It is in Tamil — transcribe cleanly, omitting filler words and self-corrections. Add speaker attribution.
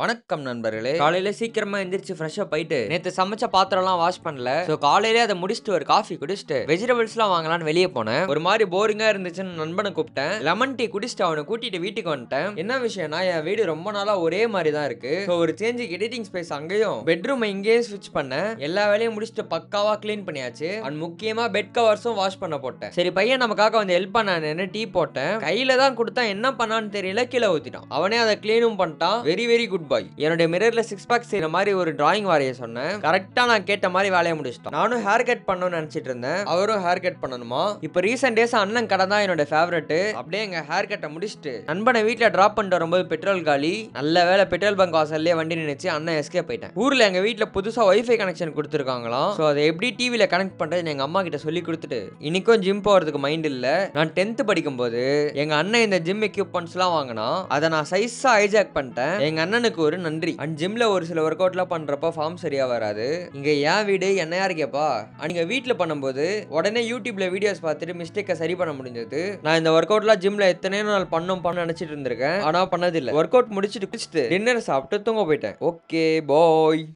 Speaker 1: வணக்கம் நண்பர்களே. காலையில சீக்கிரமா எந்திரிச்சு ஃப்ரெஷ்ஷா போயிட்டு நேத்து சமைச்ச பாத்திரம்லாம் வாஷ் பண்ணல. சோ காலையிலே அதை முடிச்சுட்டு ஒரு காஃபி குடிச்சிட்டு வெஜிடபிள்ஸ்லாம் வாங்கலாம்னு வெளியே போனேன். ஒரு மாதிரி போரிங்கா இருந்துச்சுன்னு நண்பனை கூப்பிட்டேன். லெமன் டீ குடிச்சிட்டு அவனை கூட்டிட்டு வீட்டுக்கு வந்துட்டேன். என்ன விஷயம்னா என் வீடு ரொம்ப நாளா ஒரே மாதிரி தான் இருக்கு. சோ ஒரு சேஞ்சுக்கு எடிட்டிங் ஸ்பேஸ் அங்கேயும் பெட்ரூம் இங்கேயே ஸ்விட்ச் பண்ணேன். எல்லா வேலையும் முடிச்சுட்டு பக்காவா கிளீன் பண்ணியாச்சு. அண்ட் முக்கியமா பெட் கவர்ஸும் வாஷ் பண்ண போட்டேன். சரி பையன் நமக்காக வந்து ஹெல்ப் பண்ணானு டீ போட்டேன். கையில தான் கொடுத்தா என்ன பண்ணான்னு தெரியல, கீழே ஊத்திட்டான். அவனே அதை கிளீனும் பண்ணிட்டான். வெரி வெரி குட் பாய். என்னுடைய மிரர்ல 6 பேக் செய்யற மாதிரி ஒரு டிராயிங் வரைய சொன்னேன். கரெக்டா நான் கேட்ட மாதிரி வேலையை முடிச்சிட்டோம். நானும் ஹேர் கட் பண்ணணும்னு நினைச்சிட்டு இருந்தேன். அவரும் ஹேர் கட் பண்ணணுமா. இப்போ ரீசெண்ட் டேஸ் அண்ணன் கடை தான் என்னோட ஃபேவரட். அப்படியே எங்க ஹேர் கட்டை முடிச்சுட்டு நண்பனை வீட்டுல டிராப் பண்ணிட்டு வரும்போது பெட்ரோல் காலி. நல்ல வேலை பெட்ரோல் பங்க் வாசல்லே வண்டி நினைச்சு அண்ணன் எஸ்கேப் போயிட்டேன். ஊர்ல எங்க வீட்டுல புதுசா வைஃபை கனெக்ஷன் கொடுத்துருக்காங்களாம். சோ அதை எப்படி டிவில கனெக்ட் பண்றது எங்க அம்மா கிட்ட சொல்லி கொடுத்துட்டு இன்னைக்கும் ஜிம் போறதுக்கு மைண்ட் இல்ல. நான் 10th படிக்கும் போது எங்க அண்ணன் இந்த ஜிம் எக்யூப்மெண்ட்ஸ் எல்லாம் வாங்கினா அதை நான் சைஸா ஹைஜாக் பண்ணிட்டேன். எங்க அண்ணனுக்கு ஒரு நன்றி. அண்ட் ஜிம்ல ஒரு சில ஒர்க் அவுட்லாம் பண்றப்ப ஃபார்ம் சரியா வராது. இங்க என் வீடு என்ன யாரு கேப்பா. நீங்க வீட்டுல பண்ணும்போது உடனே யூடியூப்ல வீடியோஸ் பார்த்துட்டு மிஸ்டேக்கை சரி பண்ண முடிஞ்சது. நான் இந்த ஒர்க் அவுட்லாம் ஜிம்ல எத்தனை நாள் பண்ண நினைச்சிட்டு இருந்திருக்கேன். ஆனா பண்ணது இல்ல. ஒர்க் அவுட் முடிச்சிட்டு டின்னர் சாப்பிட்டு தூங்க போயிட்டேன். Okay bye.